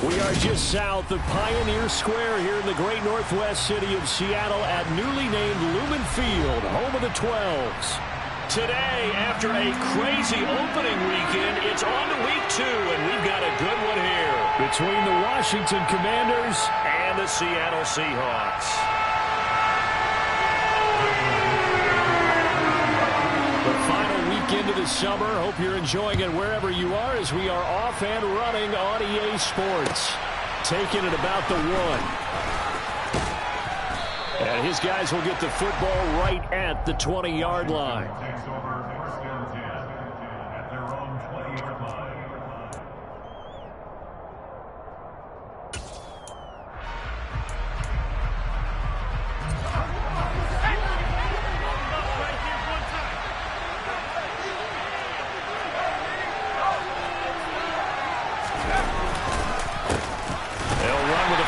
We are just south of Pioneer Square here in the great northwest city of Seattle at newly named Lumen Field, home of the 12s. Today, after a crazy opening weekend, it's on to week 2, and we've got a good one here between the Washington Commanders and the Seattle Seahawks. The final weekend of the summer. Hope you're enjoying it wherever you are as we are off and running on EA Sports. Taking it about the 1. And his guys will get the football right at the 20-yard line.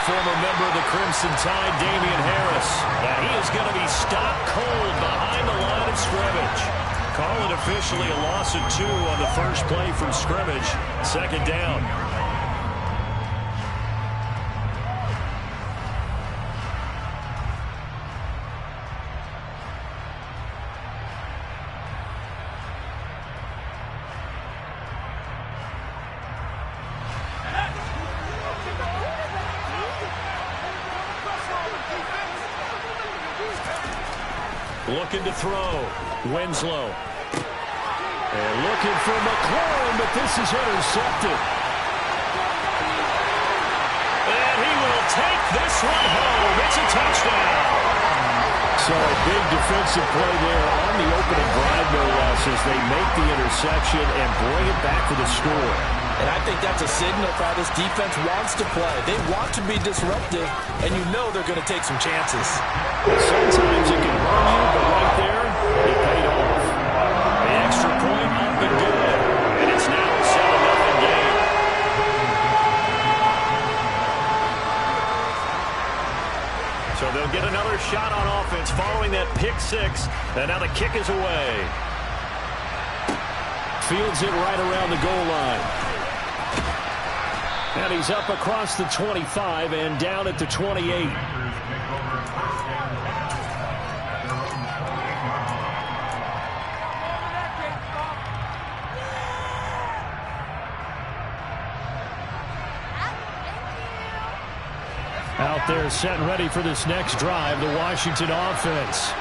Former member of the Crimson Tide, Damian Harris. And he is going to be stopped cold behind the line of scrimmage. Call it officially a loss of 2 on the first play from scrimmage. Second down. Looking to throw. Winslow. And looking for McLaurin, but this is intercepted. And he will take this one home. It's a touchdown. So a big defensive play there on the opening drive, no less, as they make the interception and bring it back to the score. And I think that's a signal for how this defense wants to play. They want to be disruptive, and you know they're going to take some chances. Sometimes it can burn you, but right there, it paid off. The extra point up and good, and it's now a 7-0 game. So they'll get another shot on offense following that pick 6, and now the kick is away. Fields it right around the goal line. And he's up across the 25 and down at the 28. Out there set and ready for this next drive, the Washington offense.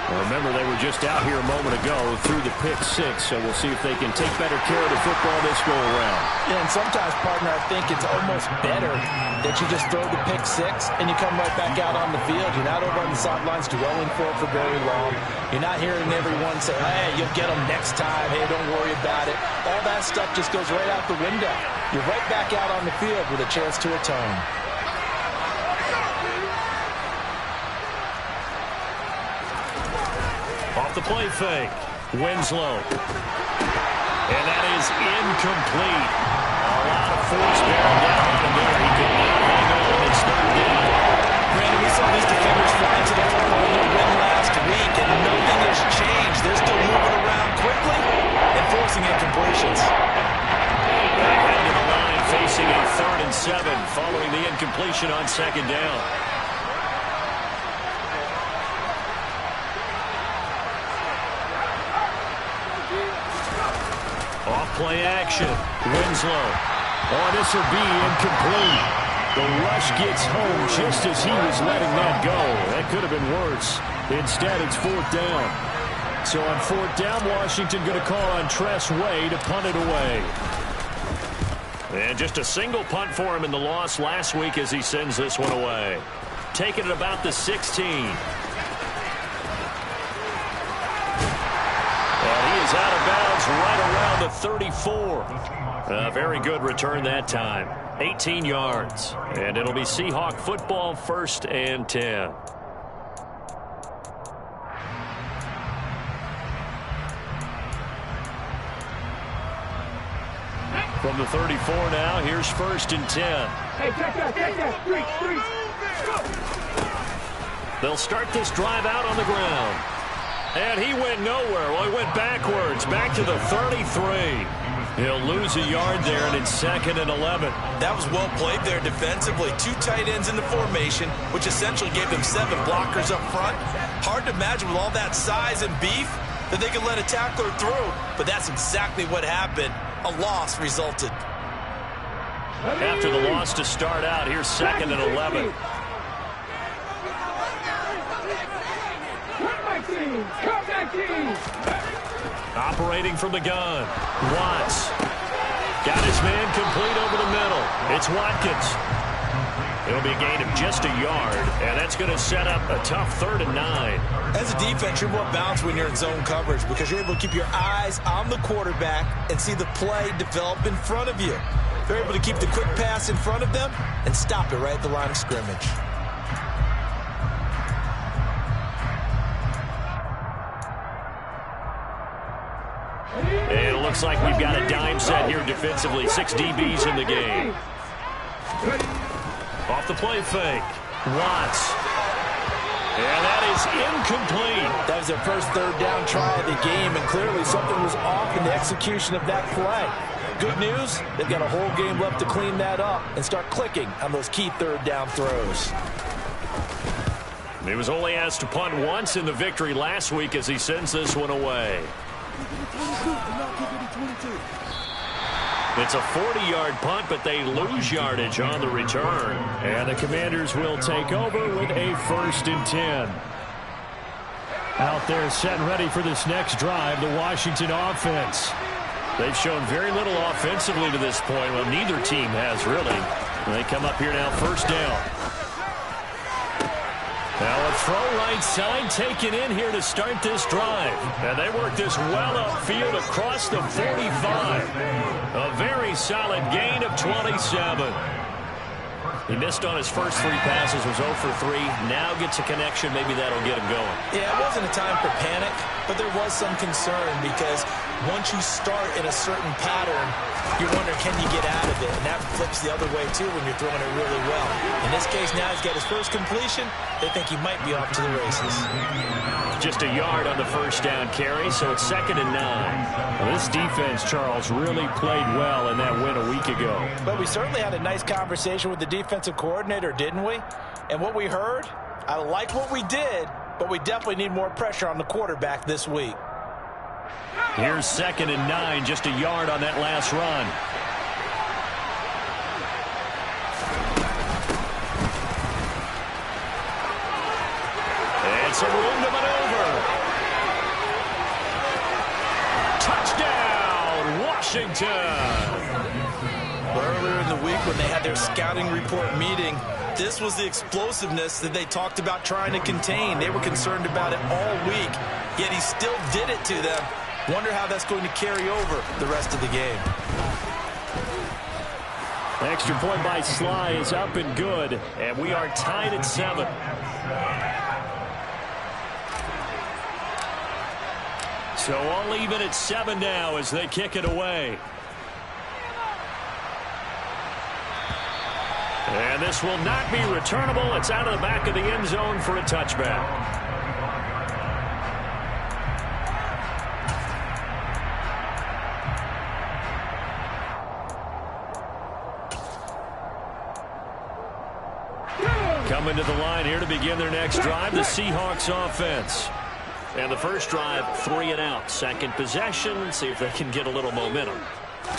Well, remember, they were just out here a moment ago through the pick 6, so we'll see if they can take better care of the football this go-around. Yeah, and sometimes, partner, I think it's almost better that you just throw the pick 6 and you come right back out on the field. You're not over on the sidelines dwelling for it for very long. You're not hearing everyone say, hey, you'll get them next time. Hey, don't worry about it. All that stuff just goes right out the window. You're right back out on the field with a chance to atone. Off the play fake. Winslow. And that is incomplete. A lot of force bearing down on him there. He could not hang on. It's third down. Brandon, we saw these defenders fly to the football in the win last week, and nothing has changed. They're still moving around quickly and forcing incompletions. Back into the line, facing a 3rd and 7 following the incompletion on second down. Play action. Winslow. Oh, this will be incomplete. The rush gets home just as he was letting that go. That could have been worse. Instead, it's 4th down. So on 4th down, Washington going to call on Tress Way to punt it away. And just a single punt for him in the loss last week as he sends this one away. Taking it about the 16. Is out of bounds right around the 34. A very good return that time. 18 yards. And it'll be Seahawk football, 1st and 10. From the 34 now, here's 1st and 10. Hey, take that. They'll start this drive out on the ground. And he went nowhere. Well, he went backwards, back to the 33. He'll lose a yard there, and it's 2nd and 11. That was well played there defensively. 2 tight ends in the formation, which essentially gave them 7 blockers up front. Hard to imagine with all that size and beef that they could let a tackler through, but that's exactly what happened. A loss resulted. After the loss to start out, here's 2nd and 11. Operating from the gun. Watts. Got his man complete over the middle. It's Watkins. It'll be a gain of just a yard, and that's going to set up a tough 3rd and 9. As a defense, you're more balanced when you're in zone coverage because you're able to keep your eyes on the quarterback and see the play develop in front of you. They're able to keep the quick pass in front of them and stop it right at the line of scrimmage. And it looks like we've got a dime set here defensively. 6 DBs in the game. Off the play fake. Watts. And that is incomplete. That was their first 3rd down try of the game, and clearly something was off in the execution of that play. Good news, they've got a whole game left to clean that up and start clicking on those key 3rd down throws. He was only asked to punt once in the victory last week as he sends this one away. It's a 40-yard punt, but they lose yardage on the return. And the Commanders will take over with a 1st and 10. Out there set and ready for this next drive, the Washington offense. They've shown very little offensively to this point. Well, neither team has really. They come up here now, 1st down. Now a throw right side taken in here to start this drive. And they work this well upfield across the 45. A very solid gain of 27. He missed on his first 3 passes, was 0 for 3. Now gets a connection. Maybe that'll get him going. Yeah, it wasn't a time for panic, but there was some concern because once you start in a certain pattern, you're wondering, can you get out of it? And that flips the other way, too, when you're throwing it really well. In this case, now he's got his first completion. They think he might be off to the races. Just a yard on the 1st down carry, so it's 2nd and 9. Well, this defense, Charles, really played well in that win a week ago. But we certainly had a nice conversation with the defensive coordinator, didn't we? And what we heard, I like what we did, but we definitely need more pressure on the quarterback this week. Here's 2nd and 9, just a yard on that last run. And some room to maneuver. Touchdown, Washington. Earlier in the week when they had their scouting report meeting, this was the explosiveness that they talked about trying to contain. They were concerned about it all week, yet he still did it to them. Wonder how that's going to carry over the rest of the game. Extra point by Sly is up and good, and we are tied at 7. So all even at 7 now as they kick it away. And this will not be returnable. It's out of the back of the end zone for a touchback. Coming to the line here to begin their next drive, the Seahawks offense. And the first drive, 3 and out. Second possession, see if they can get a little momentum.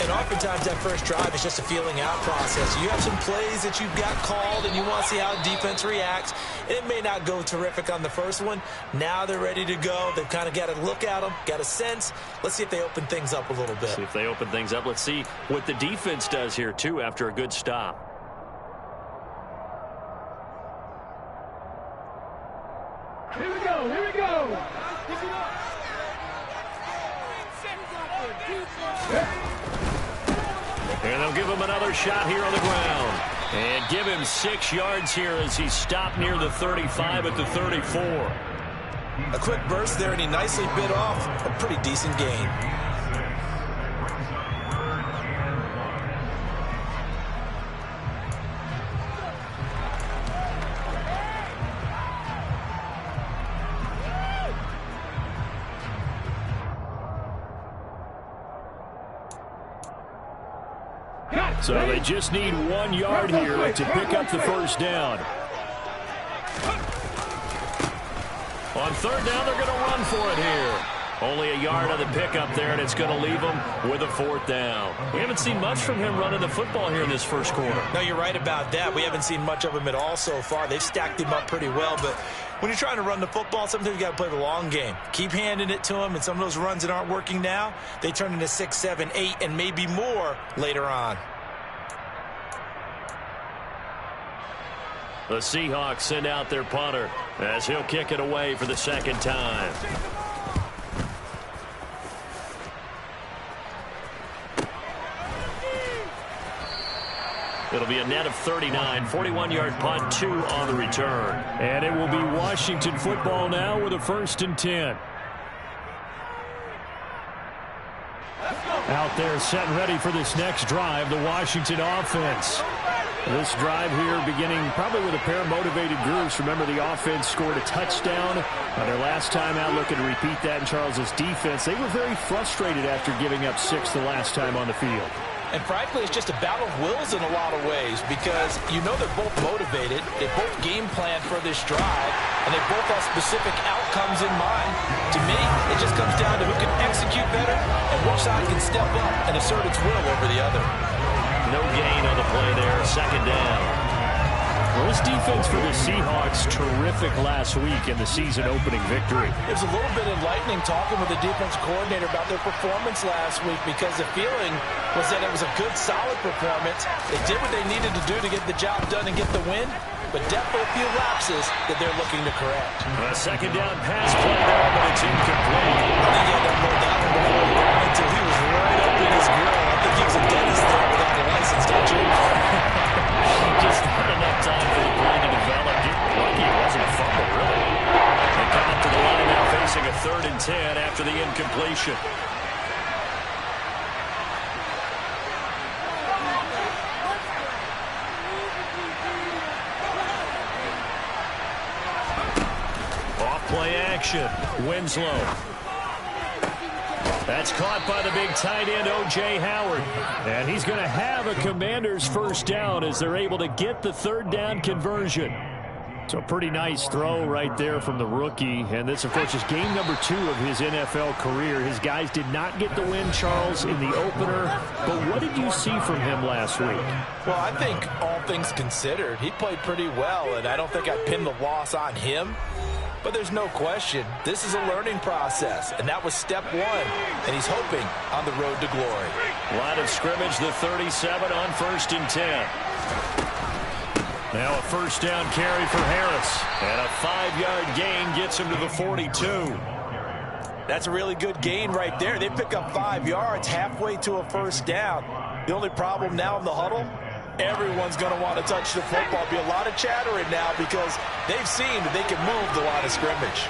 And oftentimes that first drive is just a feeling out process. You have some plays that you've got called and you want to see how defense reacts. It may not go terrific on the first one. Now they're ready to go. They've kind of got to look at them, got a sense. Let's see if they open things up a little bit. See if they open things up. Let's see what the defense does here, too, after a good stop. Here we go, here we go. And they'll give him another shot here on the ground. And give him 6 yards here as he stopped near the 35 at the 34. A quick burst there, and he nicely bit off a pretty decent gain. So they just need 1 yard here to pick up the first down. On third down, they're going to run for it here. Only a yard on the pickup there, and it's going to leave them with a fourth down. We haven't seen much from him running the football here in this first quarter. No, you're right about that. We haven't seen much of him at all so far. They've stacked him up pretty well, but when you're trying to run the football, sometimes you got to play the long game. Keep handing it to him, and some of those runs that aren't working now, they turn into 6, 7, 8, and maybe more later on. The Seahawks send out their punter as he'll kick it away for the second time. It'll be a net of 39, 41-yard punt, 2 on the return. And it will be Washington football now with a 1st and 10. Out there set and ready for this next drive, the Washington offense. This drive here beginning probably with a pair of motivated groups. Remember, the offense scored a touchdown on their last time out, looking to repeat that in Charles's defense. They were very frustrated after giving up 6 the last time on the field. And frankly, it's just a battle of wills in a lot of ways because you know they're both motivated. They both game plan for this drive, and they both have specific outcomes in mind. To me, it just comes down to who can execute better and which side can step up and assert its will over the other. No gain on the play there, second down. Well, this defense for the Seahawks, terrific last week in the season-opening victory. It was a little bit enlightening talking with the defense coordinator about their performance last week because the feeling was that it was a good, solid performance. They did what they needed to do to get the job done and get the win, but definitely a few lapses that they're looking to correct. A second down pass play there, but it's incomplete. I think he had that rolled down before he ran until he was right up in his grill. I think he was a dentist there without a license, don't you? Just not enough time for the play to develop. Lucky it wasn't a fumble, really. They come up to the line now facing a 3rd and 10 after the incompletion. Off-play action. Winslow. That's caught by the big tight end, O.J. Howard. And he's going to have a Commanders first down as they're able to get the 3rd down conversion. So a pretty nice throw right there from the rookie. And this, of course, is game number 2 of his NFL career. His guys did not get the win, Charles, in the opener. But what did you see from him last week? Well, I think all things considered, he played pretty well. And I don't think I'd pin the loss on him. But there's no question, this is a learning process, and that was step 1, and he's hoping on the road to glory. Line of scrimmage, the 37 on 1st and 10. Now a first down carry for Harris, and a 5-yard gain gets him to the 42. That's a really good gain right there. They pick up 5 yards halfway to a first down. The only problem now in the huddle, everyone's going to want to touch the football. Be a lot of chattering now because they've seen that they can move the line of scrimmage.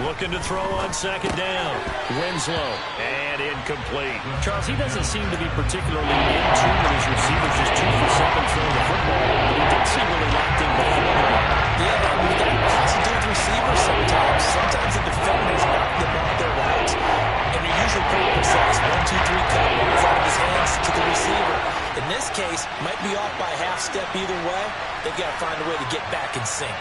Looking to throw on second down. Winslow. And incomplete. Charles, he doesn't seem to be particularly in tune with his receivers. Just 2 for 7 throwing the football. But he did seem really locked in before the game. Yeah, I mean, that has to do with receivers sometimes. Sometimes the defenders knock them off their routes. And they're usually pretty precise. 1, 2, 3 cut balls out of his hands to the receiver. In this case, might be off by a half step either way. They've got to find a way to get back in sync.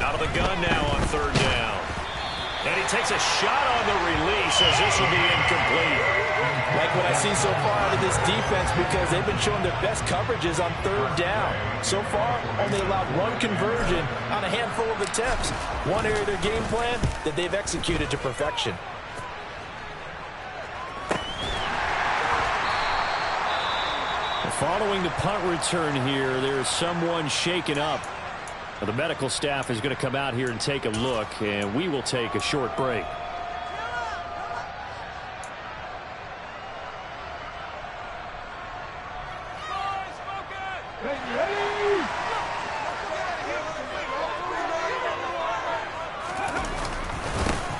Out of the gun now on 3rd down. And he takes a shot on the release as this will be incomplete. Like what I've seen so far out of this defense because they've been showing their best coverages on 3rd down. So far, only allowed 1 conversion on a handful of attempts. One area of their game plan that they've executed to perfection. Following the punt return here, there is someone shaken up. The medical staff is going to come out here and take a look, and we will take a short break.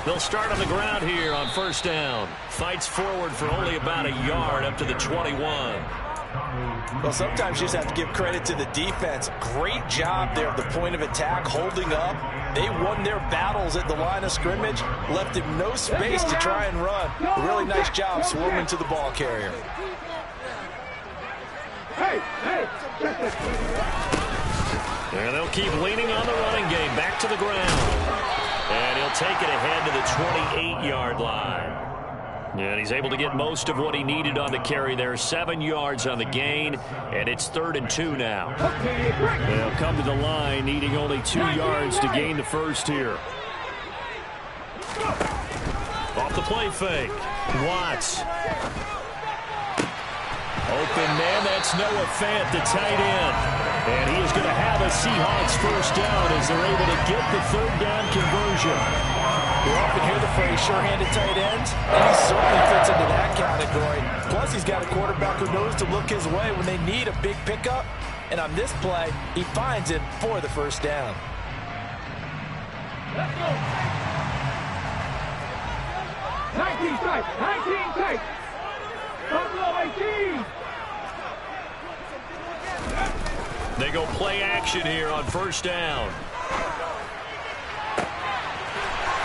They'll start on the ground here on first down. Fights forward for only about a yard up to the 21. Well, sometimes you just have to give credit to the defense. Great job there at the point of attack, holding up. They won their battles at the line of scrimmage, left him no space to try and run. A really nice job swarming to the ball carrier. And they'll keep leaning on the running game. Back to the ground. And he'll take it ahead to the 28-yard line. And he's able to get most of what he needed on the carry there. 7 yards on the gain, and it's 3rd and 2 now. They'll come to the line, needing only 2 yards to gain the first here. Off the play fake. Watts. Open man, that's Noah Fant, the tight end. And he is going to have a Seahawks first down as they're able to get the 3rd down conversion. You often hear the phrase sure-handed tight ends, and he certainly fits into that category. Plus, he's got a quarterback who knows to look his way when they need a big pickup. And on this play, he finds it for the first down. Let's go. 19 tight, 19 tight. Buffalo 18. They go play action here on first down.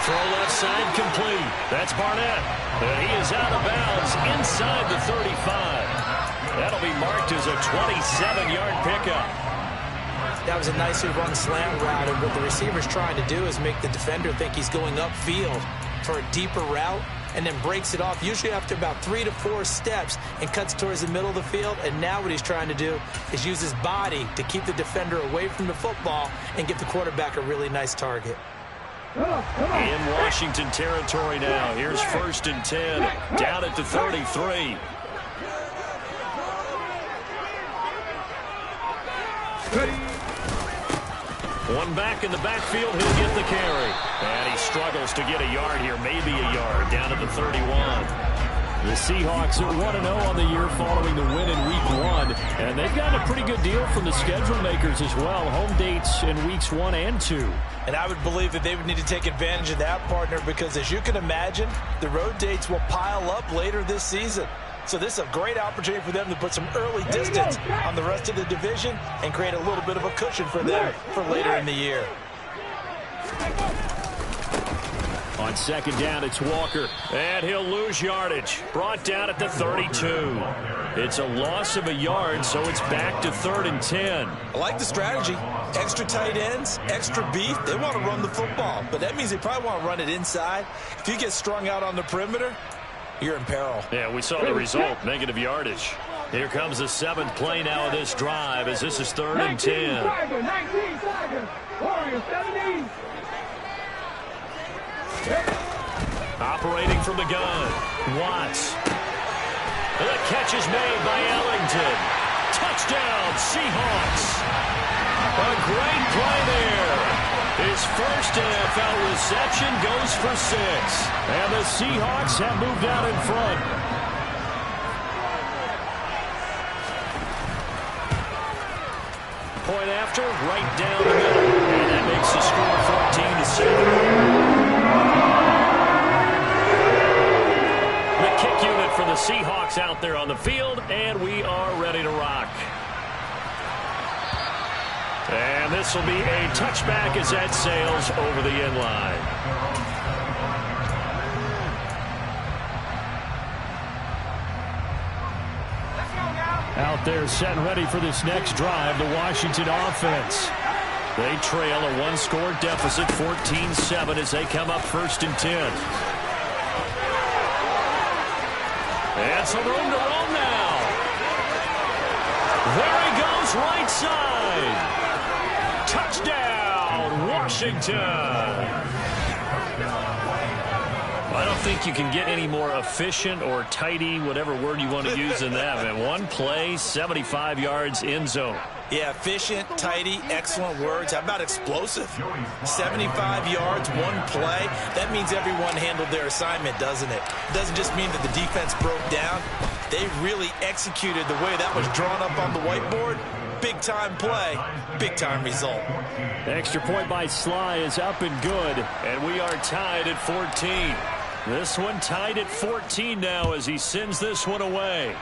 Throw left side complete. That's Barnett. And he is out of bounds inside the 35. That'll be marked as a 27-yard pickup. That was a nicely run slant route, and what the receiver's trying to do is make the defender think he's going upfield for a deeper route, and then breaks it off, usually after about 3 to 4 steps, and cuts towards the middle of the field. And now what he's trying to do is use his body to keep the defender away from the football and give the quarterback a really nice target. In Washington territory now. Here's 1st and 10, down at the 33. One back in the backfield, he'll get the carry. And he struggles to get a yard here, maybe a yard, down at the 31. The Seahawks are 1-0 on the year following the win in Week 1. And they've gotten a pretty good deal from the schedule makers as well. Home dates in Weeks 1 and 2. And I would believe that they would need to take advantage of that, partner, because as you can imagine, the road dates will pile up later this season. So this is a great opportunity for them to put some early distance on the rest of the division and create a little bit of a cushion for them for later in the year. On 2nd down, it's Walker. And he'll lose yardage. Brought down at the 32. It's a loss of a yard, so it's back to 3rd and 10. I like the strategy. Extra tight ends, extra beef. They want to run the football, but that means they probably want to run it inside. If you get strung out on the perimeter, you're in peril. Yeah, we saw the result, negative yardage. Here comes the 7th play now of this drive as this is 3rd and 10. 19 Tiger, Warriors 17. Operating from the gun, Watts. And the catch is made by Ellington. Touchdown, Seahawks. A great play there. His first NFL reception goes for 6. And the Seahawks have moved out in front. Point after, right down the middle. And that makes the score 14-7. The kick unit for the Seahawks out there on the field, and we are ready to rock. And this will be a touchback as that sails over the end line. Out there set and ready for this next drive, the Washington offense. They trail a 1-score deficit, 14-7, as they come up 1st and 10. And some room to roam now. There he goes, right side. Touchdown, Washington. I don't think you can get any more efficient or tidy, whatever word you want to use in that, man. One play, 75 yards, end zone. Yeah, efficient, tidy, excellent words. How about explosive? 75 yards, one play. That means everyone handled their assignment, doesn't it? It doesn't just mean that the defense broke down. They really executed the way that was drawn up on the whiteboard. big-time play, big-time result. Extra point by Sly is up and good. And we are tied at 14. This one tied at 14 now as he sends this one away.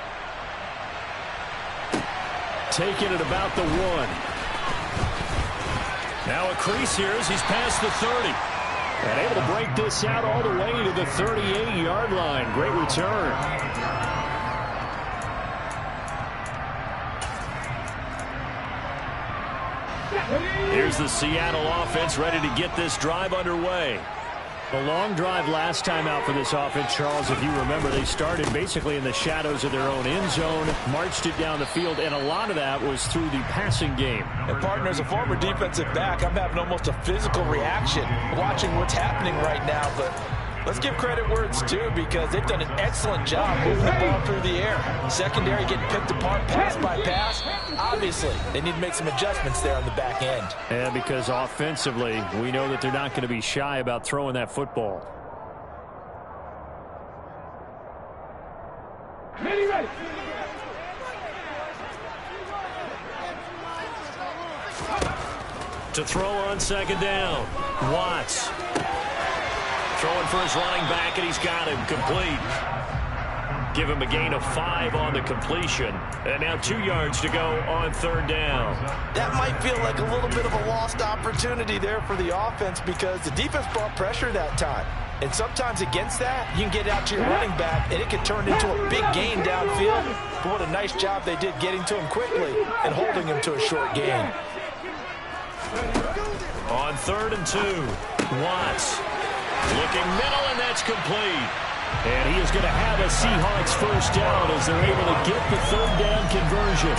Taking it about the 1. Now a crease here as he's past the 30. And able to break this out all the way to the 38-yard line. Great return. Here's the Seattle offense ready to get this drive underway. A long drive last time out for this offense, Charles. If you remember, they started basically in the shadows of their own end zone, marched it down the field, and a lot of that was through the passing game. And, partner, as a former defensive back, I'm having almost a physical reaction watching what's happening right now. But let's give credit where it's due because they've done an excellent job moving the ball through the air. Secondary getting picked apart pass by pass. Obviously, they need to make some adjustments there on the back end. And because offensively, we know that they're not going to be shy about throwing that football. Ready. To throw on second down, Watts. Throwing for his running back, and he's got him complete. Give him a gain of 5 on the completion. And now 2 yards to go on third down. That might feel like a little bit of a lost opportunity there for the offense because the defense brought pressure that time. And sometimes against that, you can get out to your running back, and it can turn into a big gain downfield. But what a nice job they did getting to him quickly and holding him to a short gain. On 3rd and 2, Watts. Looking middle, and that's complete. And he is going to have a Seahawks first down as they're able to get the third down conversion.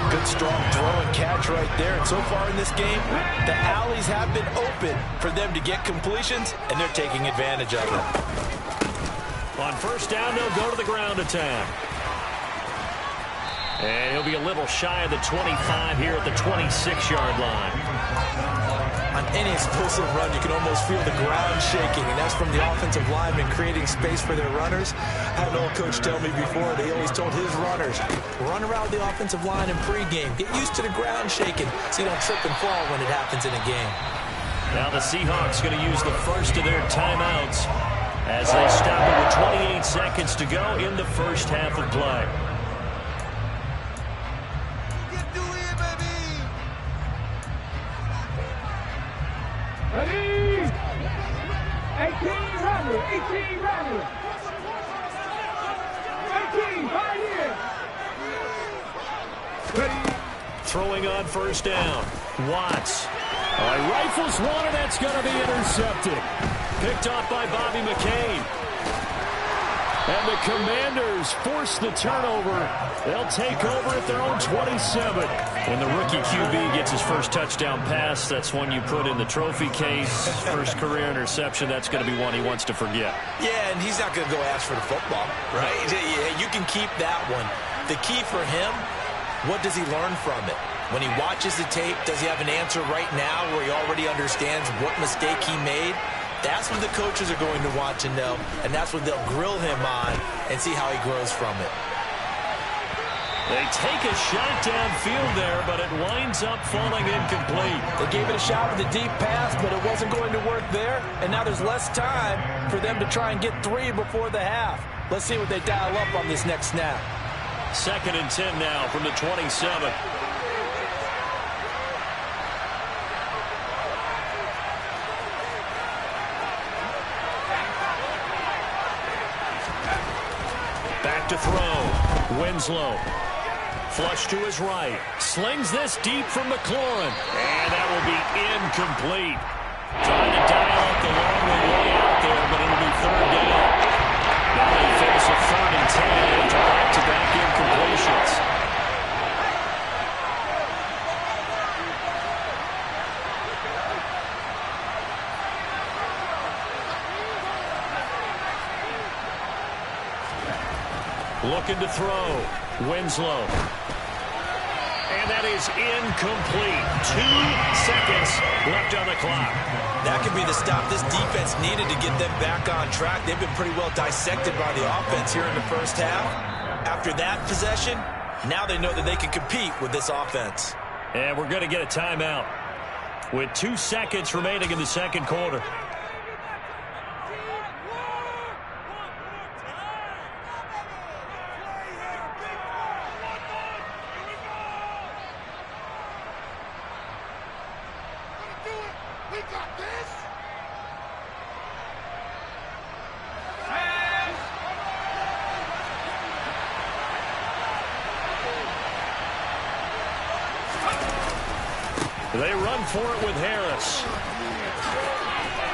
Good strong throw and catch right there. And so far in this game, the alleys have been open for them to get completions, and they're taking advantage of it. On first down, they'll go to the ground attack. And he'll be a little shy of the 25 here at the 26-yard line. On any explosive run, you can almost feel the ground shaking, and that's from the offensive linemen creating space for their runners. I had an old coach tell me before that he always told his runners, run around the offensive line in pregame. Get used to the ground shaking so you don't trip and fall when it happens in a game. Now the Seahawks going to use the first of their timeouts as they stop it with 28 seconds to go in the first half of play. Ready. 18 Ramblers. 18 Ramblers. 18, 5 here. Ready. Throwing on first down. Watts. Rifles one, and that's going to be intercepted. Picked off by Bobby McCain. And the Commanders force the turnover. They'll take over at their own 27. When the rookie QB gets his first touchdown pass, that's one you put in the trophy case. First career interception, that's going to be one he wants to forget. Yeah, and he's not going to go ask for the football, right? You can keep that one. The key for him, what does he learn from it? When he watches the tape, does he have an answer right now where he already understands what mistake he made? That's what the coaches are going to want to know, and that's what they'll grill him on and see how he grows from it. They take a shot downfield there, but it winds up falling incomplete. They gave it a shot with a deep pass, but it wasn't going to work there, and now there's less time for them to try and get 3 before the half. Let's see what they dial up on this next snap. 2nd and 10 now from the 27. Back to throw. Winslow. Flush to his right. Slings this deep from McLaurin. And that will be incomplete. Trying to dial up the long way out there, but it'll be 3rd down. Now they face a 3rd and 10 after back-to-back incompletions. Looking to throw. Winslow. And that is incomplete. 2 seconds left on the clock. That could be the stop this defense needed to get them back on track. They've been pretty well dissected by the offense here in the first half. After that possession, Now they know that they can compete with this offense. And we're going to get a timeout with 2 seconds remaining in the second quarter. They run for it with Harris.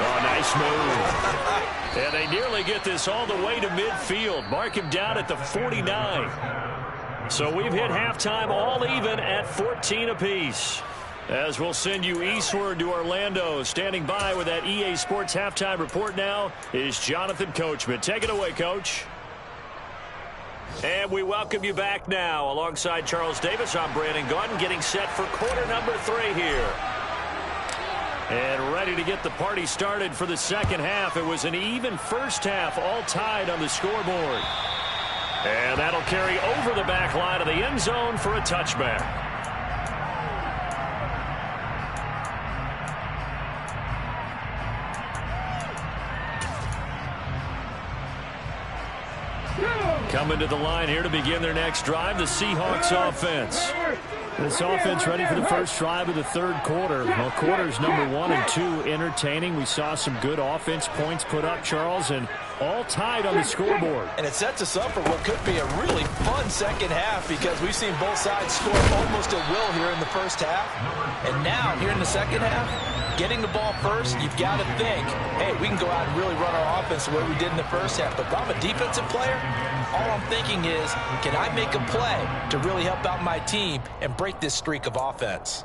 Oh, nice move. And they nearly get this all the way to midfield. Mark him down at the 49. So we've hit halftime all even at 14 apiece. As we'll send you eastward to Orlando. Standing by with that EA Sports halftime report now is Jonathan Coachman. Take it away, Coach. And we welcome you back now. Alongside Charles Davis, I'm Brandon Gaudin, getting set for quarter number 3 here. And ready to get the party started for the second half. It was an even first half, all tied on the scoreboard. And that'll carry over the back line of the end zone for a touchback. Coming to the line here to begin their next drive, the Seahawks offense. This offense ready for the first drive of the third quarter. Well, quarters number 1 and 2 entertaining. We saw some good offense points put up, Charles, and all tied on the scoreboard. And it sets us up for what could be a really fun second half because we've seen both sides score almost at will here in the first half. And now, here in the second half, getting the ball first, you've got to think, hey, we can go out and really run our offense the way we did in the first half. But if I'm a defensive player, all I'm thinking is, can I make a play to really help out my team and break this streak of offense?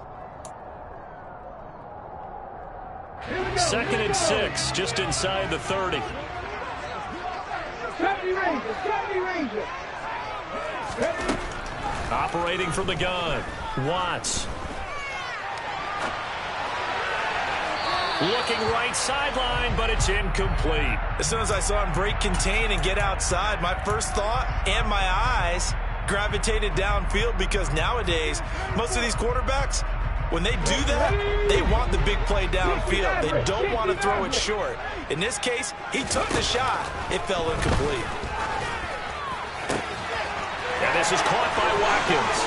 2nd and 6, just inside the 30. 70 Rangers. Operating from the gun, Watts. Looking right sideline, but it's incomplete. As soon as I saw him break contain and get outside, my first thought and my eyes gravitated downfield because nowadays, most of these quarterbacks, when they do that, they want the big play downfield. They don't want to throw it short. In this case, he took the shot. It fell incomplete. And this is caught by Watkins.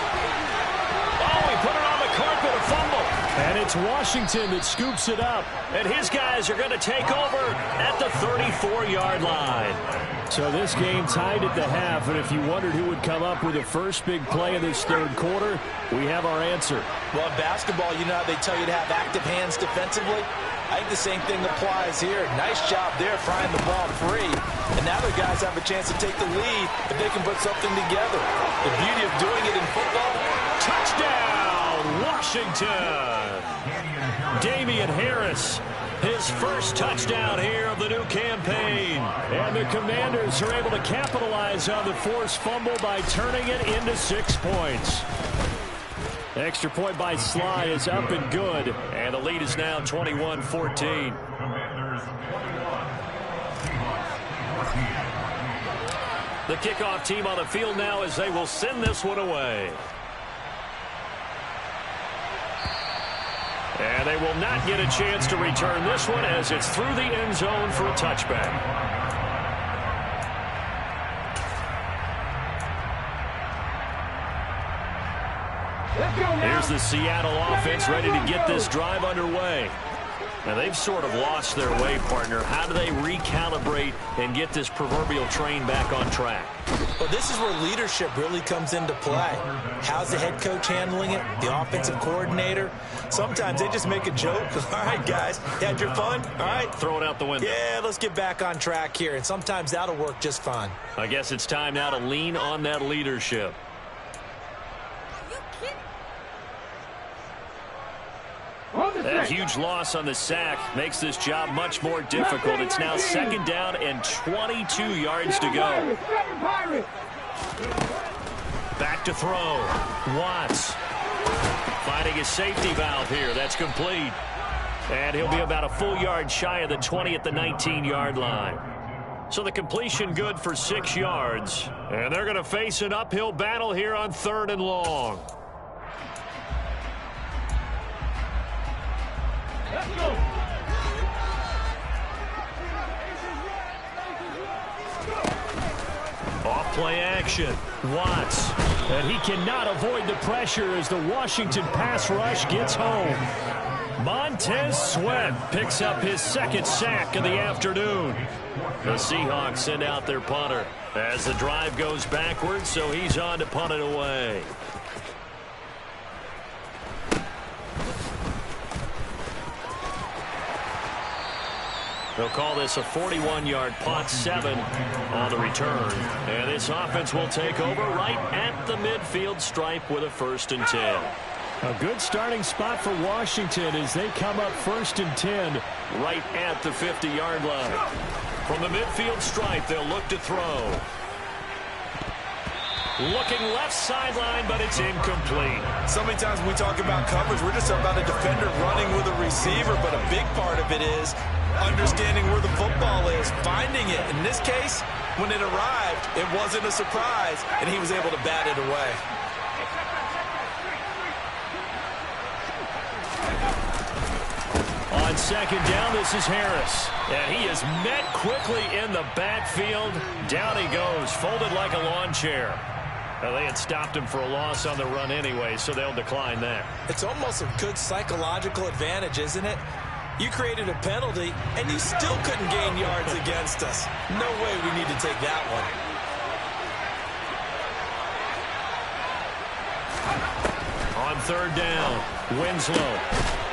Oh, he put it on the carpet, a fumble. And it's Washington that scoops it up. And his guys are going to take over at the 34-yard line. So this game tied at the half, and if you wondered who would come up with the first big play of this third quarter, we have our answer. Well, in basketball, you know how they tell you to have active hands defensively? I think the same thing applies here. Nice job there frying the ball free. And now their guys have a chance to take the lead if they can put something together. The beauty of doing it in football, touchdown, Washington. Damian Harris, his first touchdown here of the new campaign. And the Commanders are able to capitalize on the forced fumble by turning it into 6 points. Extra point by Sly is up and good. And the lead is now 21-14. The kickoff team on the field now as they will send this one away. And they will not get a chance to return this one as it's through the end zone for a touchback. Here's the Seattle offense ready to get this drive underway. Now, they've sort of lost their way, partner. How do they recalibrate and get this proverbial train back on track? Well, this is where leadership really comes into play. How's the head coach handling it? The offensive coordinator? Sometimes they just make a joke. All right, guys, you had your fun? All right. Throw it out the window. Yeah, let's get back on track here. And sometimes that'll work just fine. I guess it's time now to lean on that leadership. That huge loss on the sack makes this job much more difficult. It's now 2nd down and 22 yards to go. Back to throw. Watts finding his safety valve here. That's complete. And he'll be about a full yard shy of the 20 at the 19-yard line. So the completion good for 6 yards. And they're going to face an uphill battle here on 3rd and long. Let's go. Off play action. Watts. And he cannot avoid the pressure as the Washington pass rush gets home. Montez Sweat picks up his 2nd sack of the afternoon. The Seahawks send out their punter as the drive goes backwards, so he's on to punt it away. They'll call this a 41-yard punt, 7 on the return. And this offense will take over right at the midfield stripe with a 1st and 10. A good starting spot for Washington as they come up 1st and 10. Right at the 50-yard line. From the midfield stripe, they'll look to throw. Looking left sideline, but it's incomplete. So many times when we talk about coverage, we're just about a defender running with a receiver, but a big part of it is understanding where the football is, finding it. In this case, when it arrived, it wasn't a surprise, and he was able to bat it away. On 2nd down, this is Harris. And he is met quickly in the backfield. Down he goes, folded like a lawn chair. Well, they had stopped him for a loss on the run anyway, so they'll decline that. It's almost a good psychological advantage, isn't it? You created a penalty, and you still couldn't gain yards against us. No way we need to take that one. On 3rd down, Winslow.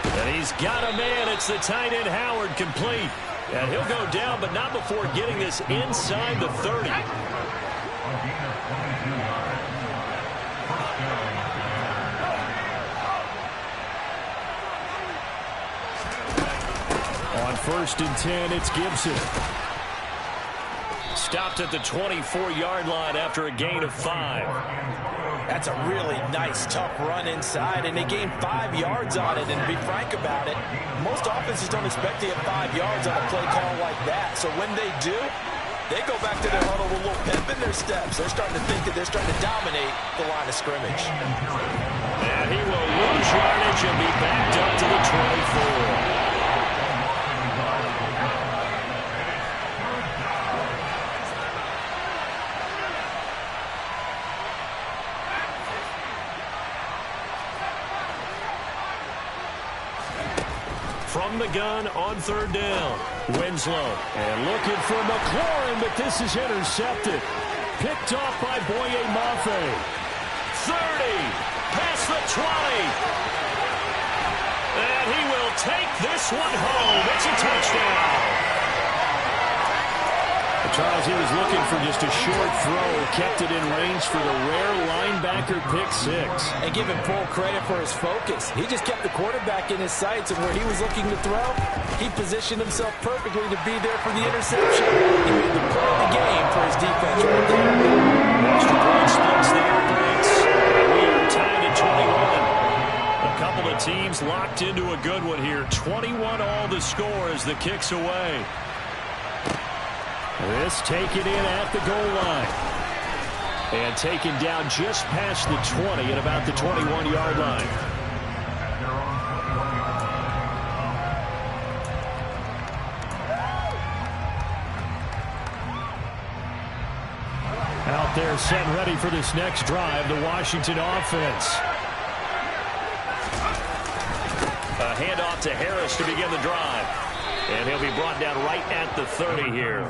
And he's got a man. It's the tight end, Howard, complete. And he'll go down, but not before getting this inside the 30. On 1st and 10, it's Gibson. Stopped at the 24-yard line after a gain of 5. That's a really nice, tough run inside, and they gained 5 yards on it. And to be frank about it, most offenses don't expect to get 5 yards on a play call like that. So when they do, they go back to their huddle with a little pep in their steps. They're starting to think that they're starting to dominate the line of scrimmage. And he will lose yardage and be backed up to the 24. From the gun on 3rd down, Winslow. And looking for McLaurin, but this is intercepted. Picked off by Boye Mafe. 30, past the 20. And he will take this one home. It's a touchdown. Charles, he was looking for just a short throw, kept it in range for the rare linebacker pick 6. And give him full credit for his focus. He just kept the quarterback in his sights, and where he was looking to throw, he positioned himself perfectly to be there for the interception. He made the play of the game for his defense right there. Extra point splits the air brakes. We are tied at 21. A couple of teams locked into a good one here. 21 all the score as the kick's away. This taken in at the goal line. And taken down just past the 20 at about the 21-yard line. Out there set and ready for this next drive, the Washington offense. A handoff to Harris to begin the drive. And he'll be brought down right at the 30 here.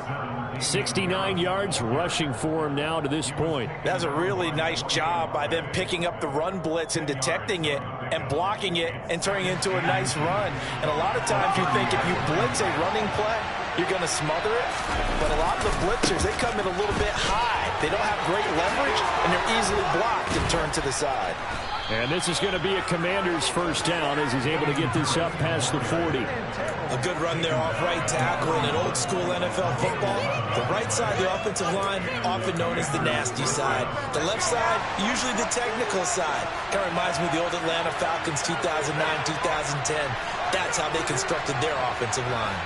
69 yards rushing for him now to this point. That's a really nice job by them picking up the run blitz and detecting it and blocking it and turning it into a nice run. And a lot of times you think if you blitz a running play, you're going to smother it. But a lot of the blitzers, they come in a little bit high. They don't have great leverage, and they're easily blocked and turned to the side. And this is going to be a Commander's first down as he's able to get this up past the 40. A good run there off right tackle in an old-school NFL football. The right side of the offensive line, often known as the nasty side. The left side, usually the technical side. Kind of reminds me of the old Atlanta Falcons 2009-2010. That's how they constructed their offensive line.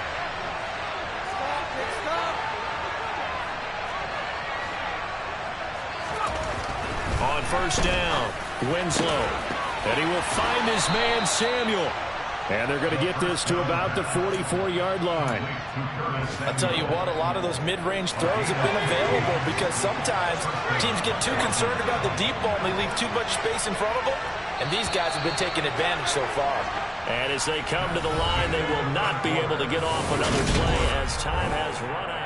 On first down, Winslow. And he will find his man, Samuel. And they're going to get this to about the 44-yard line. I'll tell you what, a lot of those mid-range throws have been available because sometimes teams get too concerned about the deep ball and they leave too much space in front of them. And these guys have been taking advantage so far. And as they come to the line, they will not be able to get off another play as time has run out.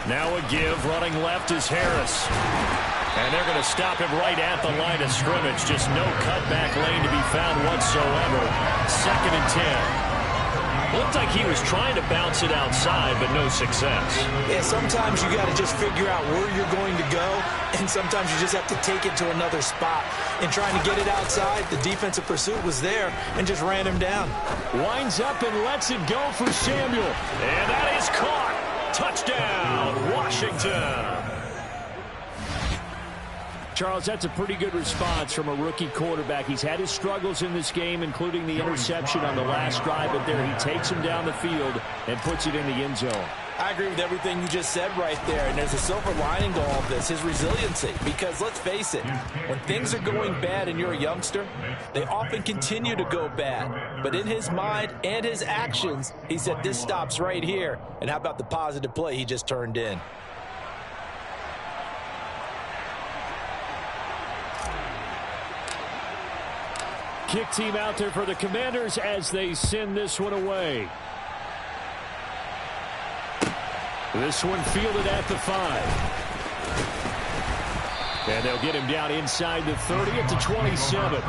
Now a give, running left is Harris. And they're going to stop him right at the line of scrimmage. Just no cutback lane to be found whatsoever. 2nd and 10. Looked like he was trying to bounce it outside, but no success. Yeah, sometimes you got to just figure out where you're going to go, and sometimes you just have to take it to another spot. In trying to get it outside, the defensive pursuit was there and just ran him down. Winds up and lets it go for Samuel. And that is caught. Touchdown, Washington. Charles, that's a pretty good response from a rookie quarterback. He's had his struggles in this game, including the interception on the last drive, but there he takes him down the field and puts it in the end zone. I agree with everything you just said right there, and there's a silver lining to all of this, his resiliency. Because let's face it, when things are going bad and you're a youngster, they often continue to go bad. But in his mind and his actions, he said this stops right here. And how about the positive play he just turned in? Kick team out there for the Commanders as they send this one away. This one fielded at the 5. And they'll get him down inside the 30 at the 27.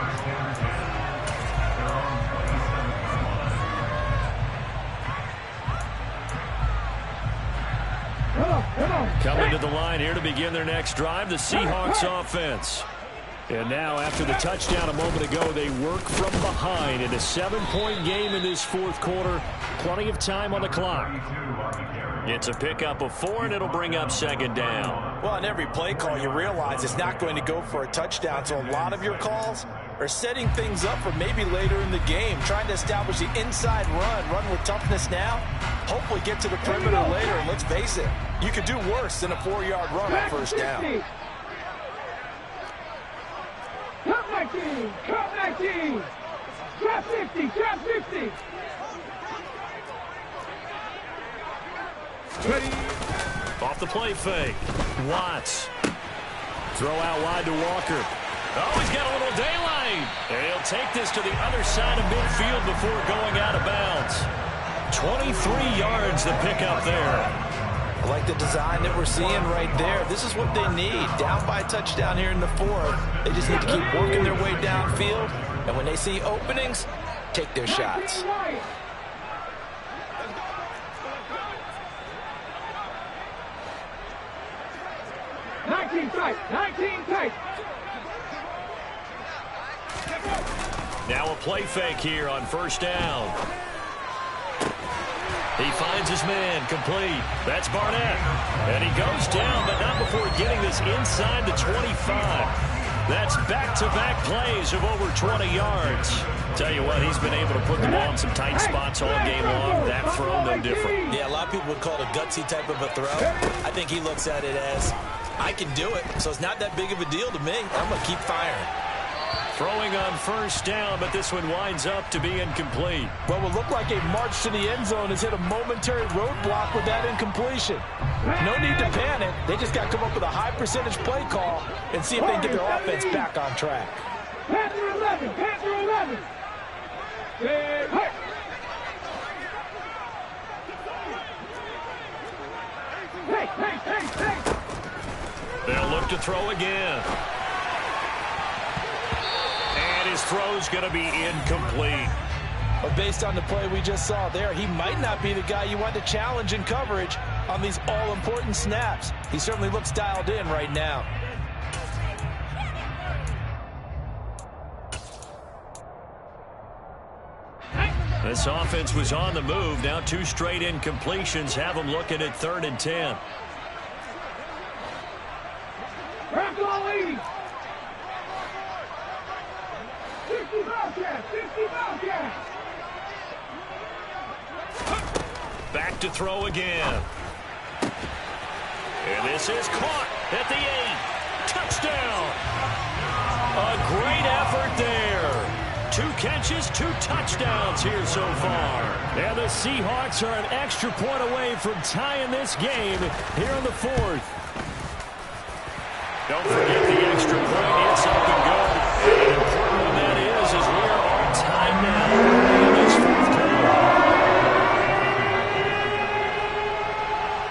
Coming to the line here to begin their next drive, the Seahawks offense. And now, after the touchdown a moment ago, they work from behind in a 7-point game in this 4th quarter. Plenty of time on the clock. It's a pickup of 4, and it'll bring up 2nd down. Well, on every play call, you realize it's not going to go for a touchdown. So a lot of your calls are setting things up for maybe later in the game, trying to establish the inside run with toughness now, hopefully get to the perimeter later. And let's face it, you could do worse than a 4-yard run on first down. Cut 19! Cut 19! Trap 50! Trap 50! Ready? Off the play fake. Watts. Throw out wide to Walker. Oh, he's got a little daylight. And he'll take this to the other side of midfield before going out of bounds. 23 yards the pickup there. I like the design that we're seeing right there. This is what they need. Down by a touchdown here in the 4th. They just need to keep working their way downfield. And when they see openings, take their shots. 19 tight. 19 tight. Now a play fake here on first down. He finds his man, complete. That's Barnett. And he goes down, but not before getting this inside the 25. That's back-to-back plays of over 20 yards. Tell you what, he's been able to put the ball in some tight spots all game long. That throw, no different. Yeah, a lot of people would call it a gutsy type of a throw. I think he looks at it as, I can do it, so it's not that big of a deal to me. I'm going to keep firing. Throwing on first down, but this one winds up to be incomplete. What will look like a march to the end zone has hit a momentary roadblock with that incompletion. No need to panic. They just got to come up with a high percentage play call and see if they can get their offense back on track. Panther 11. Panther 11. Hey. Hey. They'll look to throw again. And his throw's going to be incomplete. But based on the play we just saw there, he might not be the guy you want to challenge in coverage on these all-important snaps. He certainly looks dialed in right now. This offense was on the move. Now 2 straight incompletions have them looking at 3rd and 10. Grab all 80. 60 Bobcats. 60 Bobcats. back to throw again. And this is caught at the 8. Touchdown. A great effort there. 2 catches, 2 touchdowns here so far. And the Seahawks are an extra point away from tying this game here in the 4th. Don't forget the extra point. It's up and go. And an important one that is we are on time now in this 4th quarter.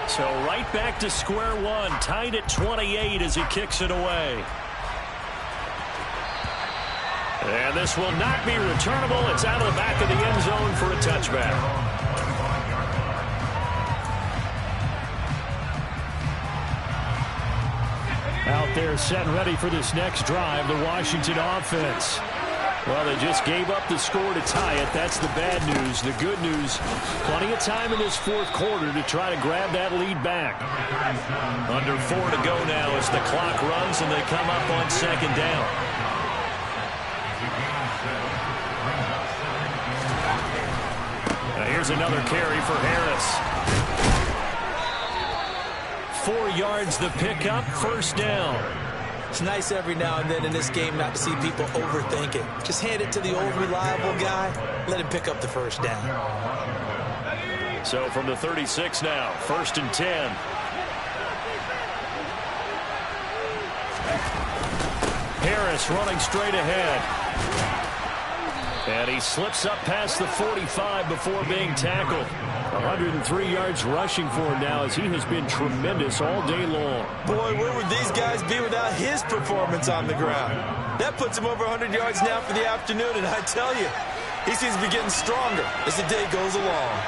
So right back to square one, tied at 28 as he kicks it away. And this will not be returnable. It's out of the back of the end zone for a touchback. Out there set and ready for this next drive, the Washington offense. Well, they just gave up the score to tie it. That's the bad news. The good news, plenty of time in this 4th quarter to try to grab that lead back. Under 4 to go now as the clock runs and they come up on 2nd down. Here's another carry for Harris. 4 yards the pickup, 1st down. It's nice every now and then in this game not to see people overthink it. Just hand it to the old reliable guy. Let him pick up the 1st down. So from the 36 now, 1st and 10. Harris running straight ahead. And he slips up past the 45 before being tackled. 103 yards rushing for him now as he has been tremendous all day long. Boy, where would these guys be without his performance on the ground? That puts him over 100 yards now for the afternoon, and I tell you, he seems to be getting stronger as the day goes along.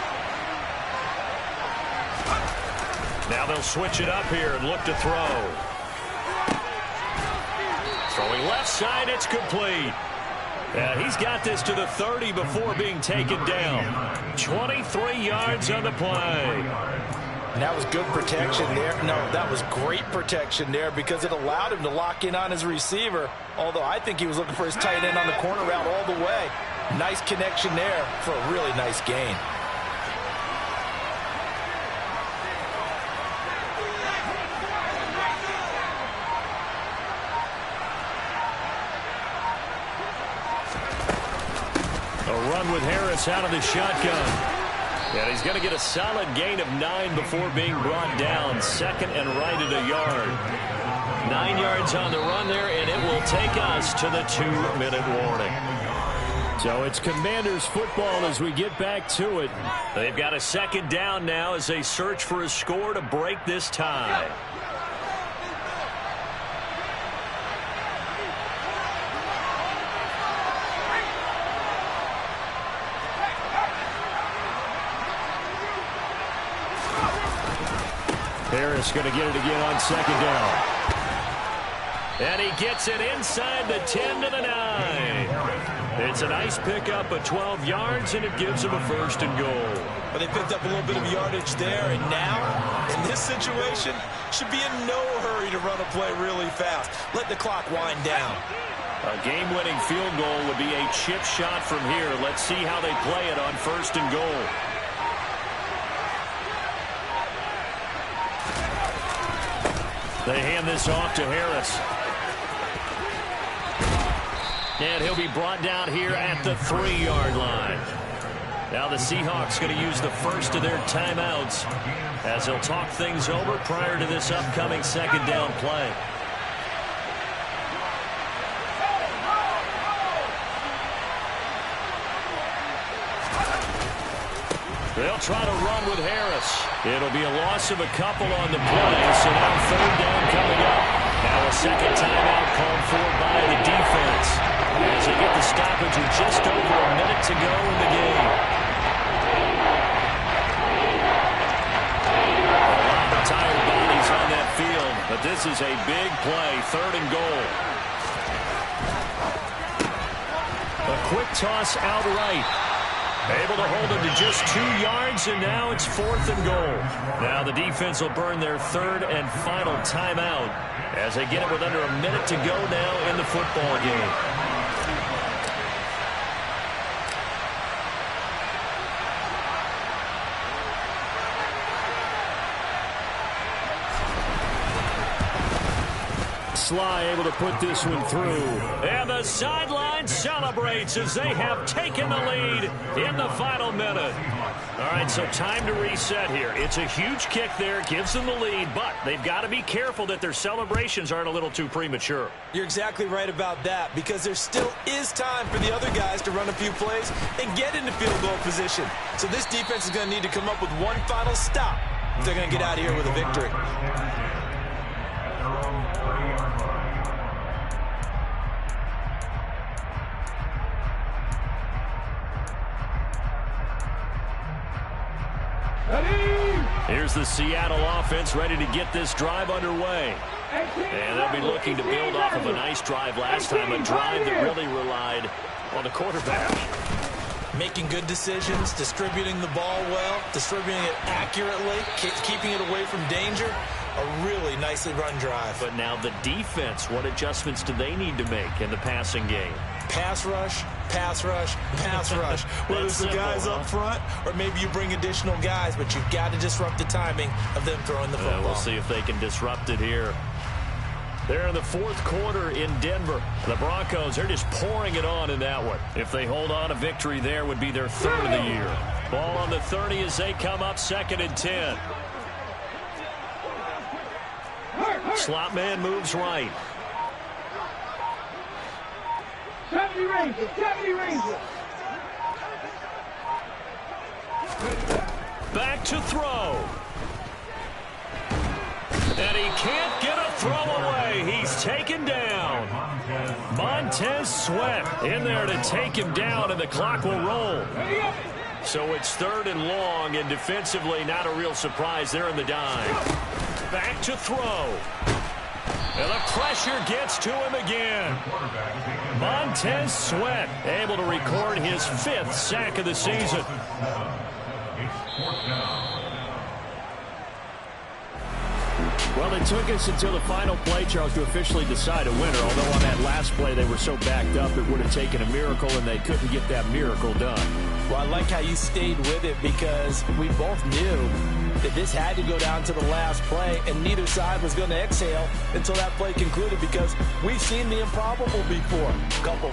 Now they'll switch it up here and look to throw. Throwing left side, it's complete. And he's got this to the 30 before being taken down. 23 yards on the play. And that was good protection there. No, that was great protection there because it allowed him to lock in on his receiver. Although I think he was looking for his tight end on the corner route all the way. Nice connection there for a really nice gain. With Harris out of the shotgun. And he's going to get a solid gain of 9 before being brought down. 2nd and right at a yard. 9 yards on the run there, and it will take us to the 2-minute warning. So it's Commanders football as we get back to it. They've got a 2nd down now as they search for a score to break this tie. Harris going to get it again on 2nd down. And he gets it inside the 10 to the 9. It's a nice pickup of 12 yards, and it gives him a 1st and goal. But they picked up a little bit of yardage there, and now, in this situation, should be in no hurry to run a play really fast. Let the clock wind down. A game-winning field goal would be a chip shot from here. Let's see how they play it on 1st and goal. They hand this off to Harris. And he'll be brought down here at the 3-yard line. Now the Seahawks going to use the first of their timeouts as they'll talk things over prior to this upcoming 2nd down play. They'll try to run with Harris. It'll be a loss of a couple on the play, so now 3rd down coming up. Now a 2nd timeout called for by the defense as they get the stoppage with just over a minute to go in the game. A lot of tired bodies on that field, but this is a big play, 3rd and goal. A quick toss out right. Able to hold him to just 2 yards, and now it's 4th and goal. Now the defense will burn their 3rd and final timeout as they get it with under a minute to go now in the football game. Sly able to put this one through. And the sideline celebrates as they have taken the lead in the final minute. All right, so time to reset here. It's a huge kick there, gives them the lead, but they've got to be careful that their celebrations aren't a little too premature. You're exactly right about that, because there still is time for the other guys to run a few plays and get into field goal position. So this defense is going to need to come up with one final stop if they're going to get out of here with a victory. Here's the Seattle offense ready to get this drive underway. And they'll be looking to build off of a nice drive last time, a drive that really relied on the quarterback. Making good decisions, distributing the ball well, distributing it accurately, keeping it away from danger. A really nicely run drive. But now the defense, what adjustments do they need to make in the passing game? Pass rush, pass rush, pass rush. Whether it's the guys up front or maybe you bring additional guys, but you've got to disrupt the timing of them throwing the football. We'll see if they can disrupt it here. They're in the fourth quarter in Denver. The Broncos are just pouring it on in that one. If they hold on, a victory there would be their third of the year. Ball on the 30 as they come up 2nd and 10. Slot man moves right. 70 Rangers, 70 Rangers. Back to throw. And he can't get a throw away. He's taken down. Montez Sweat in there to take him down, and the clock will roll. So it's 3rd and long, and defensively not a real surprise there in the dime. Back to throw. And the pressure gets to him again. Montez Sweat able to record his 5th sack of the season. Well, it took us until the final play, Charles, to officially decide a winner. Although on that last play they were so backed up it would have taken a miracle, and they couldn't get that miracle done. Well, I like how you stayed with it, because we both knew that this had to go down to the last play, and neither side was going to exhale until that play concluded, because we've seen the improbable before. A couple